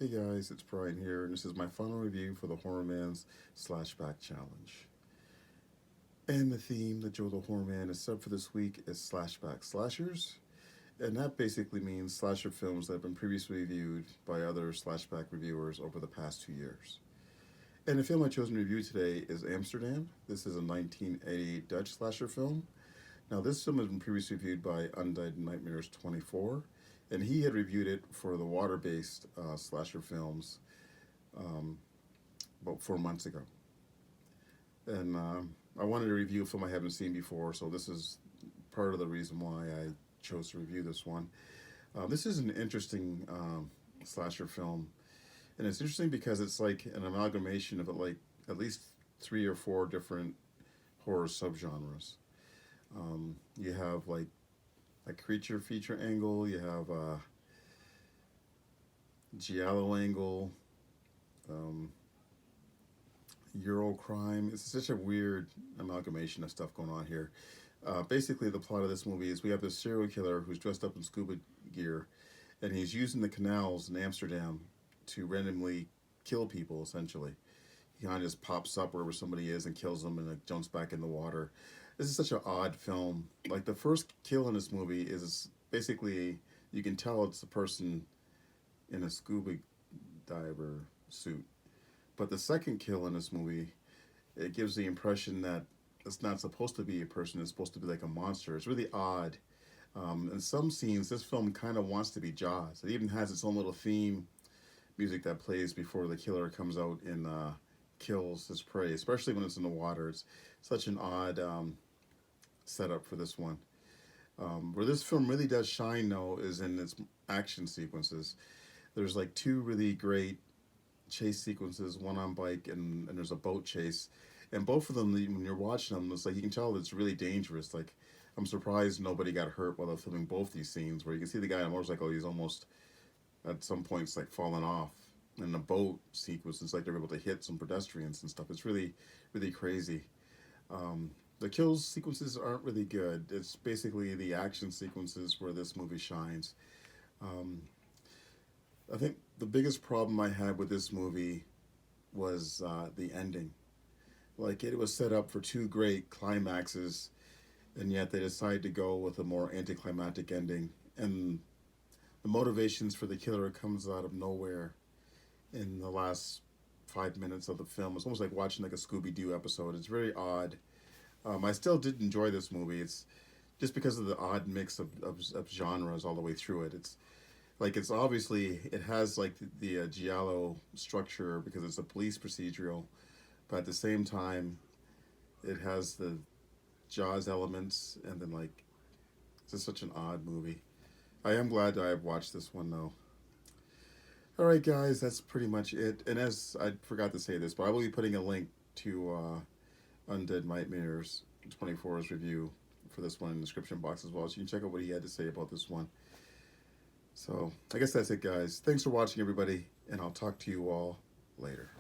Hey guys, it's Brian here, and this is my final review for the Horror-Man's Slashback Challenge. And the theme that Joe the Horror-Man has set for this week is Slashback Slashers, and that basically means slasher films that have been previously reviewed by other Slashback reviewers over the past 2 years. And the film I chose to review today is Amsterdam. This is a 1988 Dutch slasher film. Now, this film has been previously reviewed by Undead Nightmares 24, and he had reviewed it for the water-based slasher films um, about 4 months ago. And I wanted to review a film I haven't seen before, so this is part of the reason why I chose to review this one. This is an interesting slasher film, and it's interesting because it's like an amalgamation of like at least 3 or 4 different horror subgenres. You have like a creature feature angle, you have a giallo angle, um, Euro crime. It's such a weird amalgamation of stuff going on here. Basically, the plot of this movie is we have this serial killer who's dressed up in scuba gear, and he's using the canals in Amsterdam to randomly kill people, essentially. He kind of just pops up wherever somebody is and kills them and like, jumps back in the water. This is such an odd film. Like, the first kill in this movie is basically, you can tell it's a person in a scuba diver suit. But the second kill in this movie, it gives the impression that it's not supposed to be a person, it's supposed to be like a monster. It's really odd. In some scenes, this film kind of wants to be Jaws. It even has its own little theme music that plays before the killer comes out and kills his prey, especially when it's in the water. It's such an odd setup for this one. Where this film really does shine, though, is in its action sequences. There's like 2 really great chase sequences, one on bike and there's a boat chase. And both of them, when you're watching them, it's like you can tell it's really dangerous. Like, I'm surprised nobody got hurt while they're filming both these scenes, where you can see the guy on a motorcycle, he's almost at some points like falling off. In the boat sequence, it's like they're able to hit some pedestrians and stuff. It's really, really crazy. The kills sequences aren't really good. It's basically the action sequences where this movie shines. Um, I think the biggest problem I had with this movie was the ending. Like, it was set up for 2 great climaxes, and yet they decided to go with a more anticlimactic ending. And the motivations for the killer comes out of nowhere in the last 5 minutes of the film. It's almost like watching like a Scooby Doo episode. It's very odd. I still did enjoy this movie. It's just because of the odd mix of genres all the way through it. It's like, it's obviously, it has like the giallo structure because it's a police procedural, but at the same time it has the Jaws elements, and then like, it's just such an odd movie. I am glad that I've watched this one though. All right, guys, that's pretty much it. And as I forgot to say this, but I will be putting a link to Undead Nightmares 24's review for this one in the description box as well, so you can check out what he had to say about this one. So I guess that's it, guys. Thanks for watching, everybody, and I'll talk to you all later.